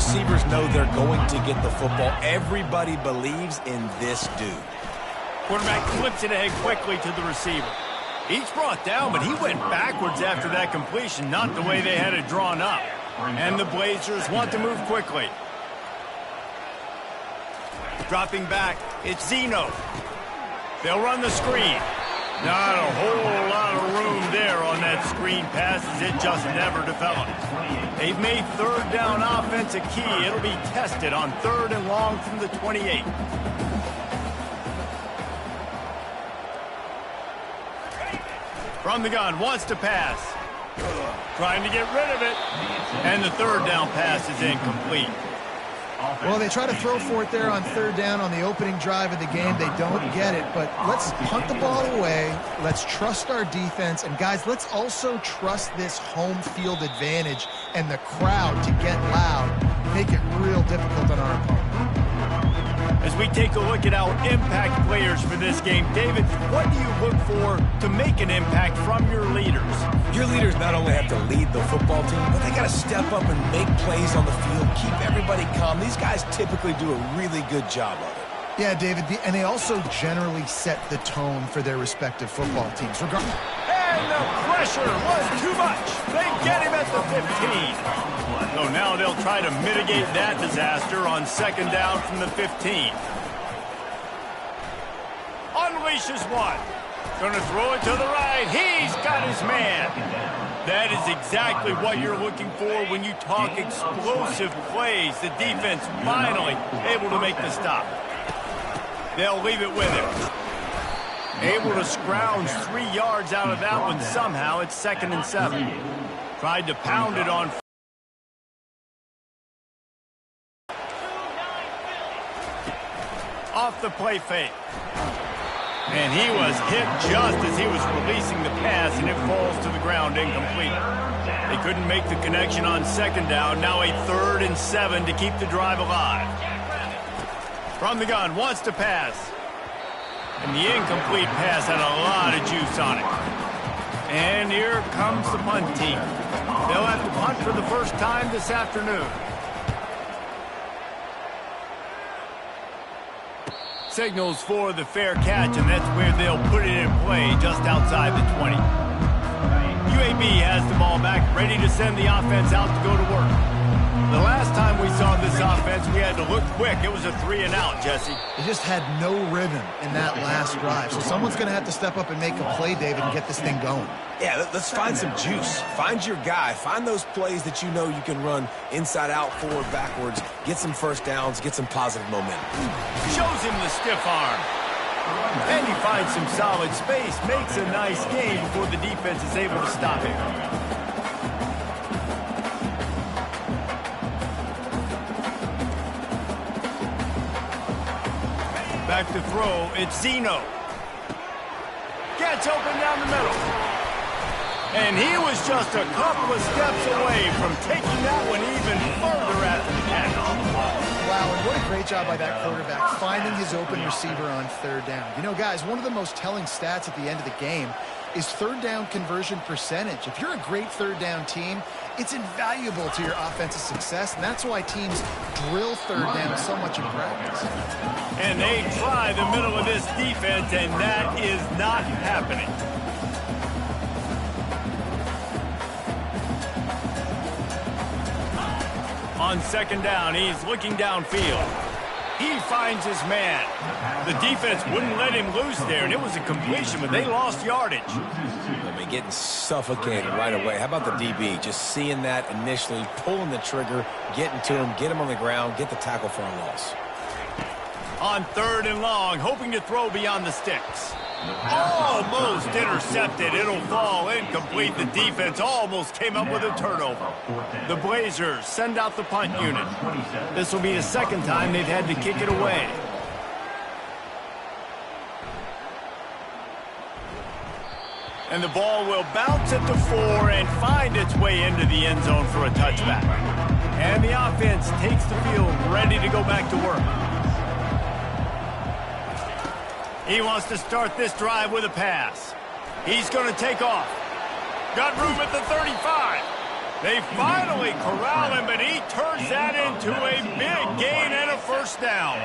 receivers know they're going to get the football. Everybody believes in this dude. Quarterback flips it ahead quickly to the receiver. He's brought down, but he went backwards after that completion, not the way they had it drawn up. And the Blazers want to move quickly. Dropping back, it's Zeno. They'll run the screen. Not a whole lot of room there on that screen pass as it just never developed. They've made third down offense a key. It'll be tested on 3rd and long from the 28. From the gun, wants to pass. Trying to get rid of it. And the 3rd down pass is incomplete. Well, they try to throw for it there on 3rd down on the opening drive of the game. They don't get it, but let's punt the ball away. Let's trust our defense. And, guys, let's also trust this home field advantage and the crowd to get loud, make it real difficult on our opponent. As we take a look at our impact players for this game, David, what do you look for to make an impact from your leaders? Your leaders not only have to lead the football team, but they got to step up and make plays on the field, keep everybody calm. These guys typically do a really good job of it. Yeah, David, and they also generally set the tone for their respective football teams. And the pressure was too much. They get him at the 15. So now they'll try to mitigate that disaster on 2nd down from the 15. Unleashes one. Going to throw it to the right. He's got his man. That is exactly what you're looking for when you talk explosive plays. The defense finally able to make the stop. They'll leave it with him. Able to scrounge 3 yards out of that one somehow. It's 2nd and 7. Tried to pound it on. Off the play fake. And he was hit just as he was releasing the pass, and it falls to the ground incomplete. They couldn't make the connection on 2nd down. Now a 3rd and 7 to keep the drive alive. From the gun, wants to pass. And the incomplete pass had a lot of juice on it. And here comes the punt team. They'll have to punt for the first time this afternoon. Signals for the fair catch, and that's where they'll put it in play, just outside the 20. UAB has the ball back, ready to send the offense out to go to work. The last time we saw this offense, we had to look quick. It was a 3-and-out, Jesse. They just had no rhythm in that last drive. So someone's going to have to step up and make a play, David, and get this thing going. Yeah, let's find some juice. Find your guy. Find those plays that you know you can run inside out, forward, backwards. Get some first downs. Get some positive momentum. Shows him the stiff arm. And he finds some solid space. Makes a nice game before the defense is able to stop him. Back to throw, it's Zeno. Gets open down the middle. And he was just a couple of steps away from taking that one even further at the catch. Wow, and what a great job by that quarterback, finding his open receiver on 3rd down. You know, guys, one of the most telling stats at the end of the game is 3rd down conversion percentage. If you're a great 3rd down team, it's invaluable to your offensive success, and that's why teams drill 3rd down so much in practice. And they try the middle of this defense, and that is not happening. On 2nd down, he's looking downfield. He finds his man. The defense wouldn't let him loose there, and it was a completion, but they lost yardage. I mean, getting suffocated right away. How about the DB? Just seeing that initially, pulling the trigger, getting to him, get him on the ground, get the tackle for a loss. On 3rd and long, hoping to throw beyond the sticks. Almost intercepted. It'll fall incomplete. The defense almost came up with a turnover. The Blazers send out the punt unit. This will be the 2nd time they've had to kick it away. And the ball will bounce at the 4 and find its way into the end zone for a touchback. And the offense takes the field, ready to go back to work. He wants to start this drive with a pass. He's going to take off. Got room at the 35. They finally corral him, but he turns that into a big gain and a first down.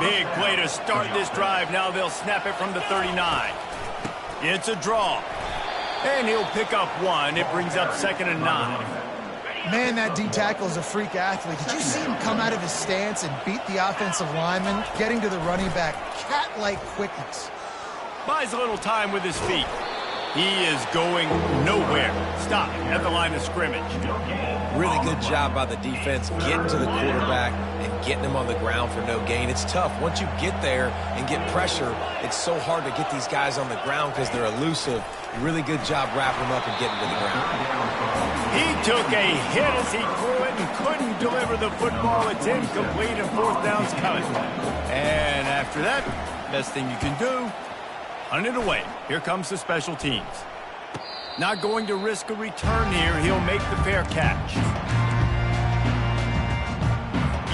Big play to start this drive. Now they'll snap it from the 39. It's a draw. And he'll pick up one. It brings up 2nd and 9. Man, that D-tackle is a freak athlete. Did you see him come out of his stance and beat the offensive lineman, getting to the running back? Cat-like quickness. Buys a little time with his feet. He is going nowhere. Stop at the line of scrimmage. Really good job by the defense getting to the quarterback and getting him on the ground for no gain. It's tough. Once you get there and get pressure, it's so hard to get these guys on the ground because they're elusive. Really good job wrapping them up and getting to the ground. He took a hit as he threw it and couldn't deliver the football. It's incomplete and 4th down's coming. And after that, best thing you can do, hunt it away. Here comes the special teams. Not going to risk a return here. He'll make the fair catch.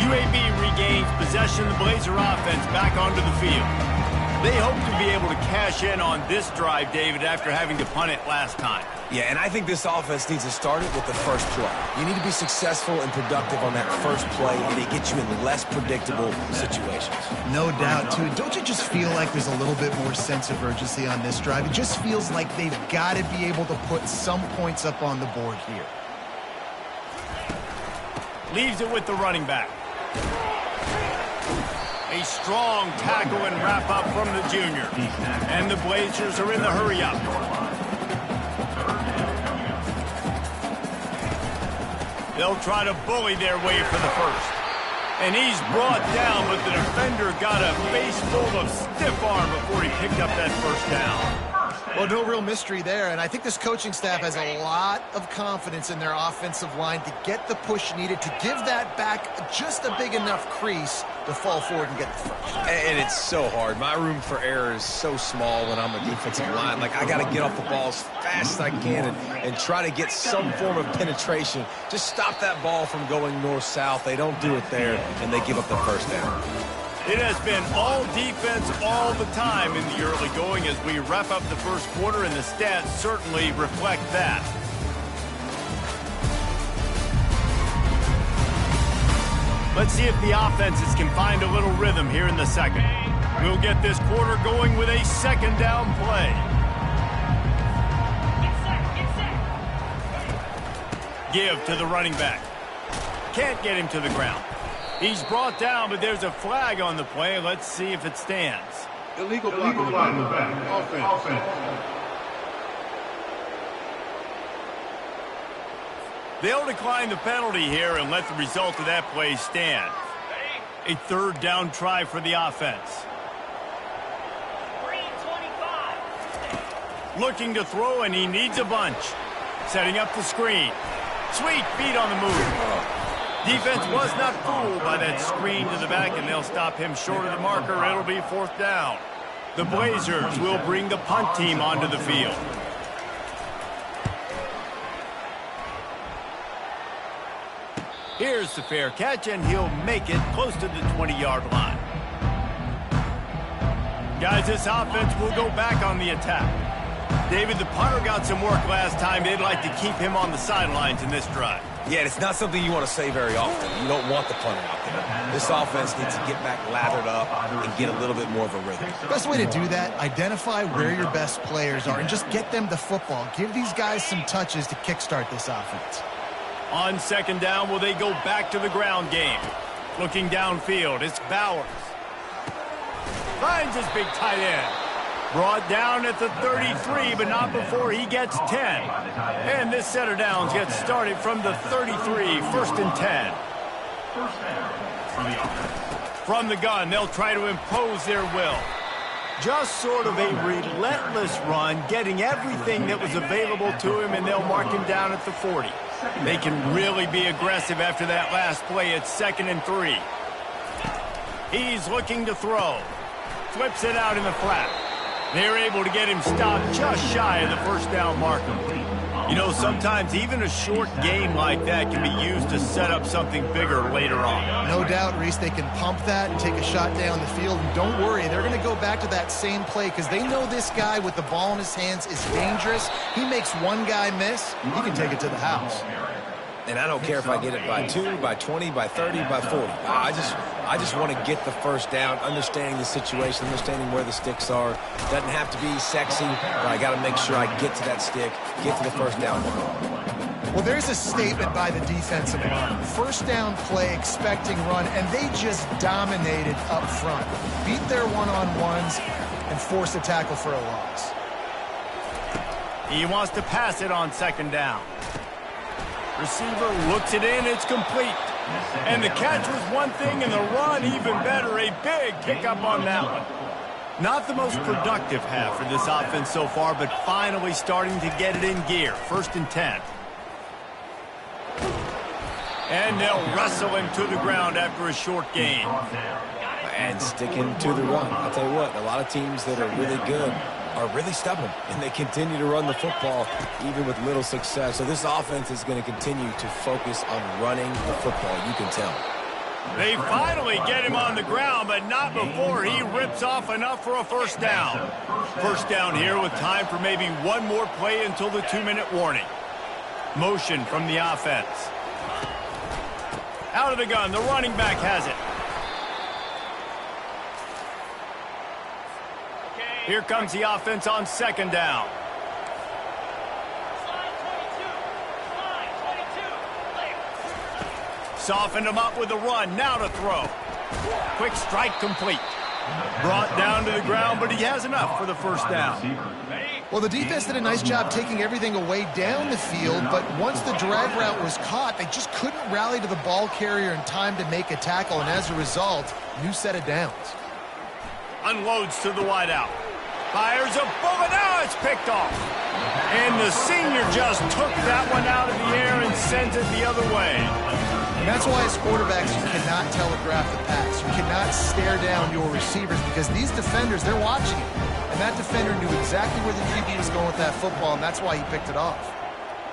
UAB regains possession of the Blazer offense back onto the field. They hope to be able to cash in on this drive, David, after having to punt it last time. Yeah, and I think this offense needs to start it with the first play. You need to be successful and productive on that first play, and they get you in less predictable situations. No doubt, too. Don't you just feel like there's a little bit more sense of urgency on this drive? It just feels like they've got to be able to put some points up on the board here. Leaves it with the running back. A strong tackle and wrap-up from the junior. And the Blazers are in the hurry-up. They'll try to bully their way for the first. And he's brought down, but the defender got a face full of stiff arm before he picked up that first down. Well, no real mystery there, and I think this coaching staff has a lot of confidence in their offensive line to get the push needed to give that back just a big enough crease to fall forward and get the first. And it's so hard. My room for error is so small when I'm a defensive line. Like, I got to get off the ball as fast as I can and try to get some form of penetration. Just stop that ball from going north-south. They don't do it there, and they give up the first down. It has been all defense all the time in the early going as we wrap up the first quarter, and the stats certainly reflect that. Let's see if the offenses can find a little rhythm here in the second. We'll get this quarter going with a 2nd down play. Give to the running back. Can't get him to the ground. He's brought down, but there's a flag on the play. Let's see if it stands. Illegal block in the back. Offense. They'll decline the penalty here and let the result of that play stand. A 3rd down try for the offense. Looking to throw, and he needs a bunch. Setting up the screen. Sweet feet on the move. Defense was not fooled by that screen to the back, and they'll stop him short of the marker. It'll be 4th down. The Blazers will bring the punt team onto the field. Here's the fair catch, and he'll make it close to the 20-yard line. Guys, this offense will go back on the attack. David, the punter got some work last time. They'd like to keep him on the sidelines in this drive. Yeah, it's not something you want to say very often. You don't want the punter out there. This offense needs to get back lathered up and get a little bit more of a rhythm. Best way to do that, identify where your best players are and just get them the football. Give these guys some touches to kickstart this offense. On 2nd down, will they go back to the ground game? Looking downfield, it's Bowers. Finds his big tight end. Brought down at the 33, but not before he gets 10. And this set of downs gets started from the 33, 1st and 10. From the gun, they'll try to impose their will. Just sort of a relentless run, getting everything that was available to him, and they'll mark him down at the 40. They can really be aggressive after that last play. It's 2nd and 3. He's looking to throw. Flips it out in the flat. They're able to get him stopped just shy of the 1st down marker. You know, sometimes even a short game like that can be used to set up something bigger later on. No doubt, Reese, they can pump that and take a shot down the field. And don't worry, they're going to go back to that same play because they know this guy with the ball in his hands is dangerous. He makes one guy miss, he can take it to the house. And I don't care if I get it by 2, by 20, by 30, by 40. I just want to get the first down, understanding the situation, understanding where the sticks are. Doesn't have to be sexy, but I got to make sure I get to that stick, get to the first down. Well, there's a statement by the defensive line. First down play, expecting run, and they just dominated up front. Beat their one-on-ones and forced a tackle for a loss. He wants to pass it on second down. Receiver looks it in, it's complete. And the catch was one thing, and the run even better. A big pickup on that one. Not the most productive half for this offense so far, but finally starting to get it in gear. 1st and 10. And they'll wrestle him to the ground after a short gain. And sticking to the run. I'll tell you what, a lot of teams that are really good are really stubborn, and they continue to run the football even with little success. So this offense is going to continue to focus on running the football, you can tell. They finally get him on the ground, but not before he rips off enough for a first down. First down here with time for maybe one more play until the 2-minute warning. Motion from the offense. Out of the gun, the running back has it. Here comes the offense on second down. Softened him up with a run, now to throw. Quick strike complete. Brought down to the ground, but he has enough for the first down. Well, the defense did a nice job taking everything away down the field, but once the drag route was caught, they just couldn't rally to the ball carrier in time to make a tackle, and as a result, new set of downs. Unloads to the wideout. Fires a bullet. Now it's picked off. And the senior just took that one out of the air and sends it the other way. And that's why as quarterbacks, you cannot telegraph the pass. You cannot stare down your receivers because these defenders, they're watching it. And that defender knew exactly where the QB was going with that football, and that's why he picked it off.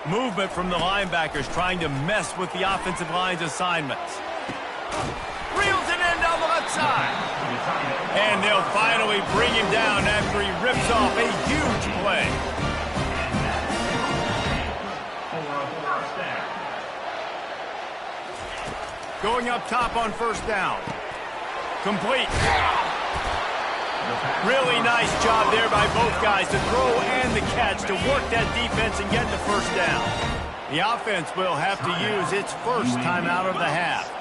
Movement from the linebackers trying to mess with the offensive line's assignments. Reels it in down the left side. And they'll finally bring him down after he rips off a huge play. Going up top on first down. Complete. Really nice job there by both guys to throw and the catch to work that defense and get the first down. The offense will have to use its first timeout of the half.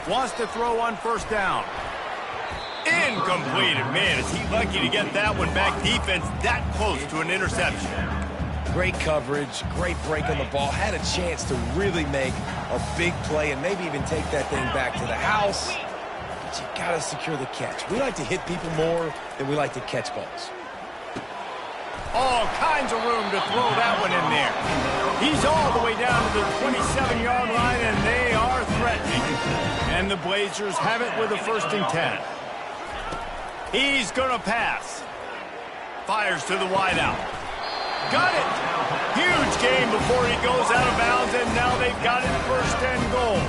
Wants to throw on first down. Incomplete. Man, is he lucky to get that one back. Defense that close to an interception. Great coverage, great break on the ball. Had a chance to really make a big play and maybe even take that thing back to the house. But you got to secure the catch. We like to hit people more than we like to catch balls. All kinds of room to throw that one in there. He's all the way down to the 27-yard line, and they are threatening. And the Blazers have it with a 1st and 10. He's going to pass. Fires to the wideout. Got it. Huge game before he goes out of bounds, and now they've got it 1st and goal.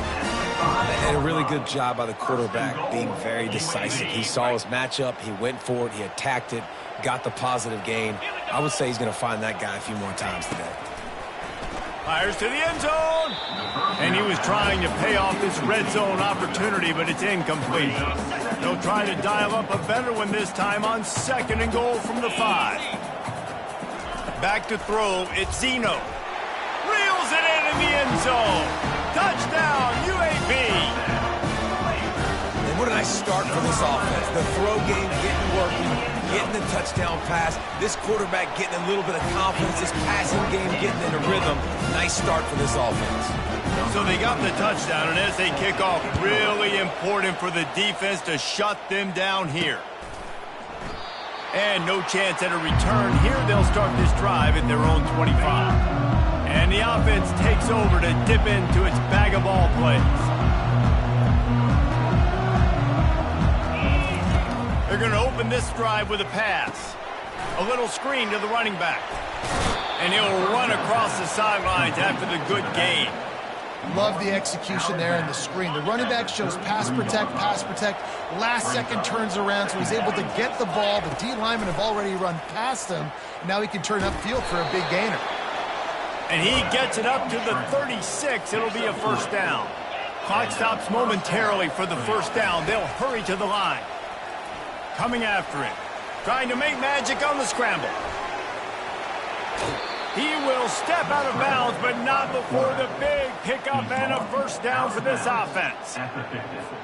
And a really good job by the quarterback being very decisive. He saw his matchup, he went for it, he attacked it, got the positive gain. I would say he's going to find that guy a few more times today. Fires to the end zone. And he was trying to pay off this red zone opportunity, but it's incomplete. They'll try to dial up a better one this time on 2nd and goal from the 5. Back to throw, it's Zeno. Reels it in the end zone. Touchdown, UAB. And what a nice start for this offense. The throw game getting working, getting the touchdown pass. This quarterback getting a little bit of confidence. This passing game getting in a rhythm. Nice start for this offense. So they got the touchdown, and as they kick off, really important for the defense to shut them down here. And no chance at a return here. They'll start this drive at their own 25. And the offense takes over to dip into its bag of ball plays. They're going to open this drive with a pass. A little screen to the running back. And he'll run across the sidelines after the good gain. Love the execution there in the screen. The running back shows pass protect, last second turns around, so he's able to get the ball. The D linemen have already run past him. Now he can turn upfield for a big gainer. And he gets it up to the 36. It'll be a first down. Clock stops momentarily for the first down. They'll hurry to the line. Coming after it. Trying to make magic on the scramble. He will step out of bounds, but not before the big pickup and a first down for this offense.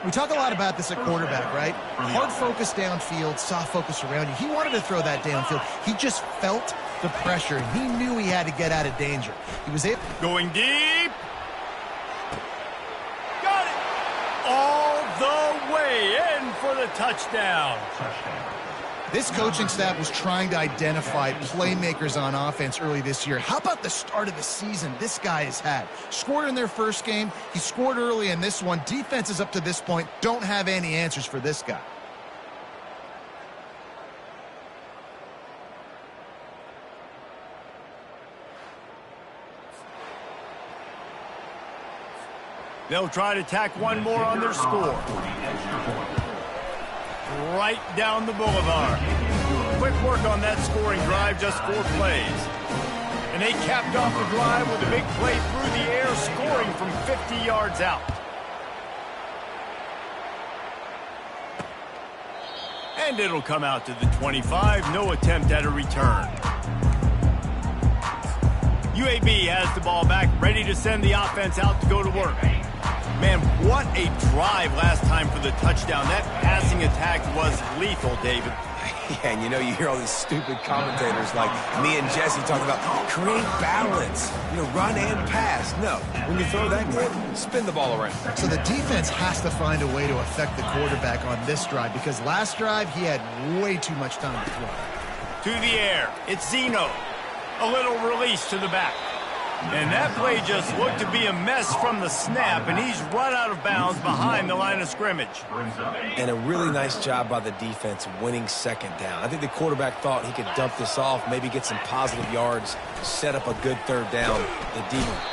We talk a lot about this at quarterback, right? Hard focus downfield, soft focus around you. He wanted to throw that downfield. He just felt the pressure, and he knew he had to get out of danger. He was able... Going deep. Got it. All the way in for the touchdown. This coaching staff was trying to identify playmakers on offense early this year. How about the start of the season this guy has had? Scored in their first game. He scored early in this one. Defenses up to this point don't have any answers for this guy. They'll try to tack one more on their score. Right down the boulevard. Quick work on that scoring drive, just 4 plays. And they capped off the drive with a big play through the air, scoring from 50 yards out. And it'll come out to the 25. No attempt at a return. UAB has the ball back, ready to send the offense out to go to work. Man, what a drive last time for the touchdown. That passing attack was lethal, David. Yeah, and you know, you hear all these stupid commentators like me and Jesse talking about create balance, run and pass. No, when you throw that good, spin the ball around. So the defense has to find a way to affect the quarterback on this drive, because last drive he had way too much time to throw. To the air, it's Zeno. A little release to the back. And that play just looked to be a mess from the snap, and he's run out of bounds behind the line of scrimmage. And a really nice job by the defense winning second down. I think the quarterback thought he could dump this off, maybe get some positive yards, set up a good third down.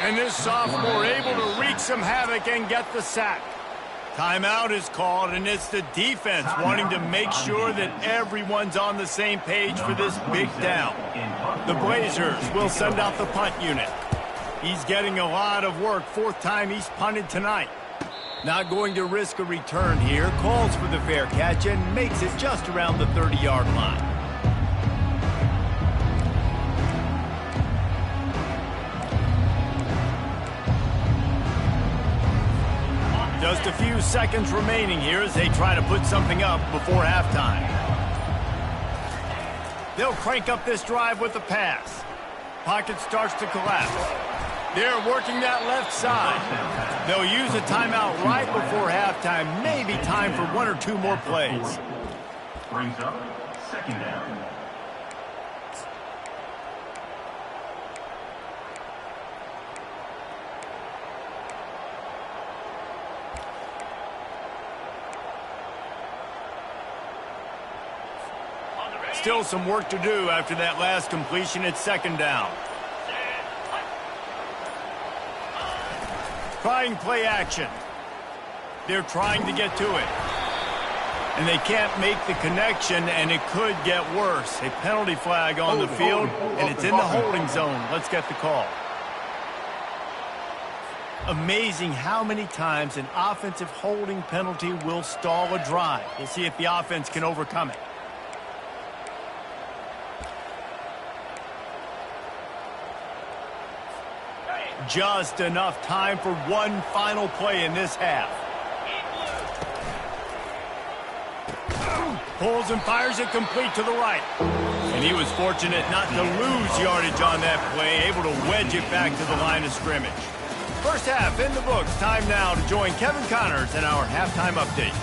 And this sophomore able to wreak some havoc and get the sack. Timeout is called, and it's the defense wanting to make sure that everyone's on the same page for this big down. The Blazers will send out the punt unit. He's getting a lot of work. 4th time he's punted tonight. Not going to risk a return here. Calls for the fair catch and makes it just around the 30-yard line. Just a few seconds remaining here as they try to put something up before halftime. They'll crank up this drive with the pass. Pocket starts to collapse. They're working that left side. They'll use a timeout right before halftime. Maybe time for 1 or 2 more plays. Brings up second down. Still some work to do after that last completion. It's second down. Trying play action. They're trying to get to it. And they can't make the connection, and it could get worse. A penalty flag on the field, and it's in the holding zone. Let's get the call. Amazing how many times an offensive holding penalty will stall a drive. We'll see if the offense can overcome it. Just enough time for one final play in this half. Pulls and fires it complete to the right. And he was fortunate not to lose yardage on that play, able to wedge it back to the line of scrimmage. First half in the books. Time now to join Kevin Connors in our halftime update.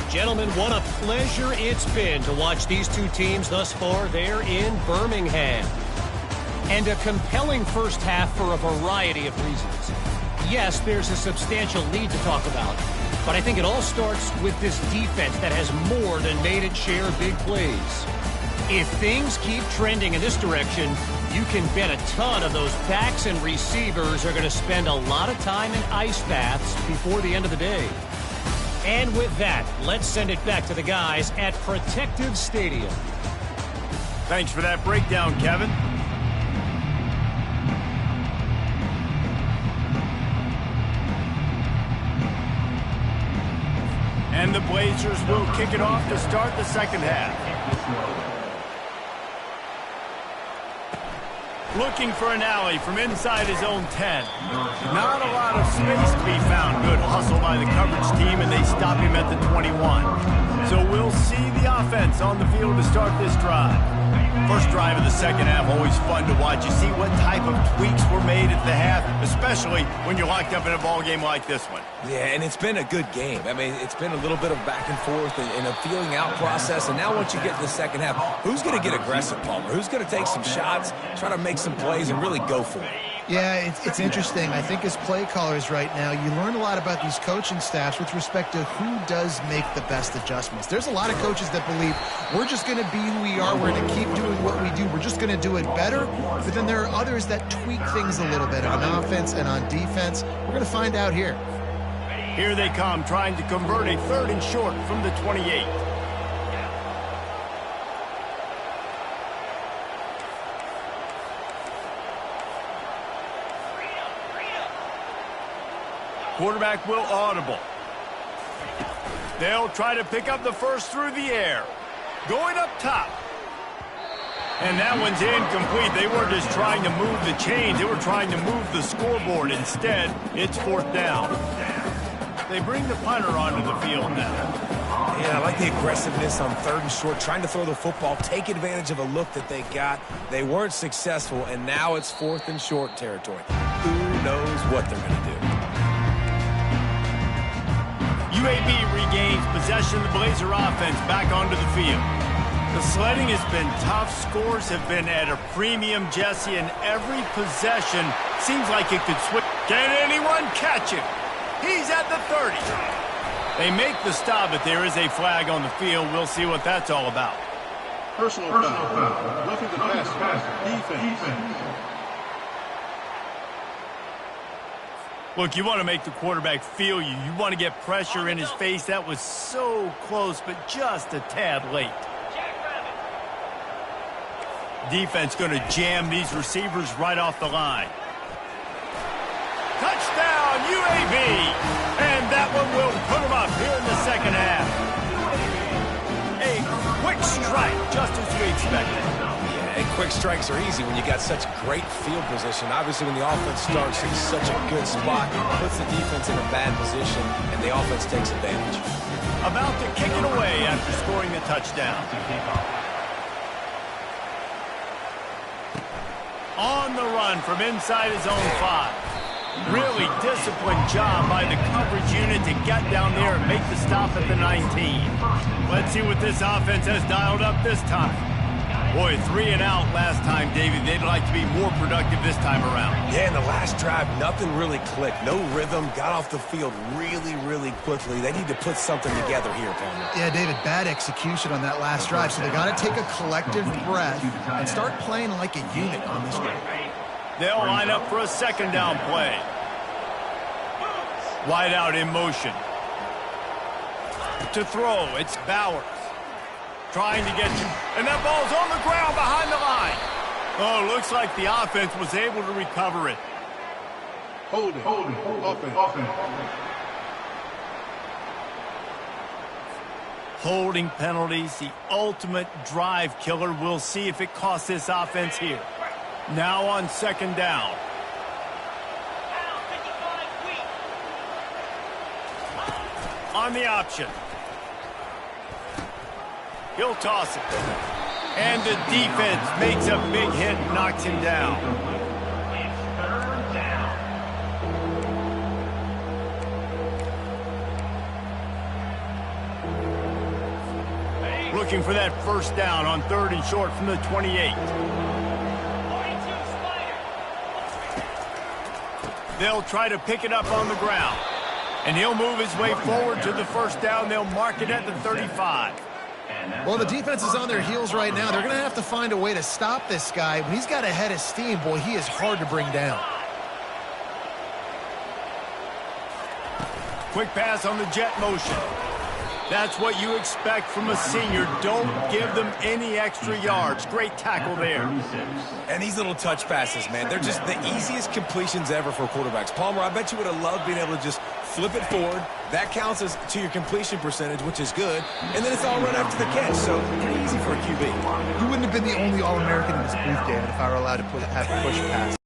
Gentlemen, what a pleasure it's been to watch these two teams thus far there in Birmingham. And a compelling first half for a variety of reasons. Yes, there's a substantial lead to talk about, but I think it all starts with this defense that has more than made its share of big plays. If things keep trending in this direction, you can bet a ton of those backs and receivers are going to spend a lot of time in ice baths before the end of the day. And with that, let's send it back to the guys at Protective Stadium. Thanks for that breakdown, Kevin. And the Blazers will kick it off to start the second half. Looking for an alley from inside his own 10. Not a lot of space to be found. Good hustle by the coverage team, and they stop him at the 21. So we'll see the offense on the field to start this drive. First drive of the second half, always fun to watch. You see what type of tweaks were made at the half, especially when you're locked up in a ball game like this one. Yeah, and it's been a good game. I mean, it's been a little bit of back and forth and a feeling out process. And now once you get to the second half, who's going to get aggressive, Palmer? Who's going to take some shots, try to make some plays, and really go for it? Yeah, it's interesting. I think as play callers right now, you learn a lot about these coaching staffs with respect to who does make the best adjustments. There's a lot of coaches that believe we're just going to be who we are. We're going to keep doing what we do. We're just going to do it better. But then there are others that tweak things a little bit on offense and on defense. We're going to find out here. Here they come, trying to convert a 3rd and short from the 28. Quarterback will audible. They'll try to pick up the first through the air. Going up top. And that one's incomplete. They weren't just trying to move the chains. They were trying to move the scoreboard. Instead, it's 4th down. They bring the punter onto the field now. Yeah, I like the aggressiveness on 3rd and short, trying to throw the football, take advantage of a look that they got. They weren't successful, and now it's 4th and short territory. Who knows what they're going to do? UAB regains possession of the Blazer offense back onto the field. The sledding has been tough. Scores have been at a premium, Jesse, and every possession seems like it could switch. Can anyone catch him? He's at the 30. They make the stop, but there is a flag on the field. We'll see what that's all about. Personal foul. Roughing the passer. Defense. Look, you want to make the quarterback feel you. You want to get pressure in his face. That was so close, but just a tad late. Defense going to jam these receivers right off the line. Touchdown, UAB! And that one will put them up here in the second half. A quick strike, just as we expected. And quick strikes are easy when you got such great field position. Obviously, when the offense starts in such a good spot, it puts the defense in a bad position, and the offense takes advantage. About to kick it away after scoring the touchdown. On the run from inside his own 5. Really disciplined job by the coverage unit to get down there and make the stop at the 19. Let's see what this offense has dialed up this time. Boy, 3 and out last time, Davey. They'd like to be more productive this time around. Yeah, in the last drive, nothing really clicked. No rhythm, got off the field really quickly. They need to put something together here, Palmer. Yeah, David, bad execution on that last drive. So they got to take a collective breath and start playing like a unit on this one. They'll line up for a 2nd down play. Wide out in motion. To throw, it's Bowers. Trying to get you, and that ball's on the ground behind the line. Oh, looks like the offense was able to recover it. Hold it. Offense. Holding penalties, the ultimate drive killer. We'll see if it costs this offense here. Now on 2nd down. On the option. He'll toss it. And the defense makes a big hit and knocks him down. Looking for that 1st down on 3rd and short from the 28. They'll try to pick it up on the ground. And he'll move his way forward to the 1st down. They'll mark it at the 35. Well, the defense is on their heels right now. They're going to have to find a way to stop this guy. When he's got a head of steam, boy, he is hard to bring down. Quick pass on the jet motion. That's what you expect from a senior. Don't give them any extra yards. Great tackle there. And these little touch passes, man, they're just the easiest completions ever for quarterbacks. Palmer, I bet you would have loved being able to just flip it forward. That counts as to your completion percentage, which is good. And then it's all run after the catch, so pretty easy for a QB. You wouldn't have been the only All-American in this booth, Dan, if I were allowed to have a push pass.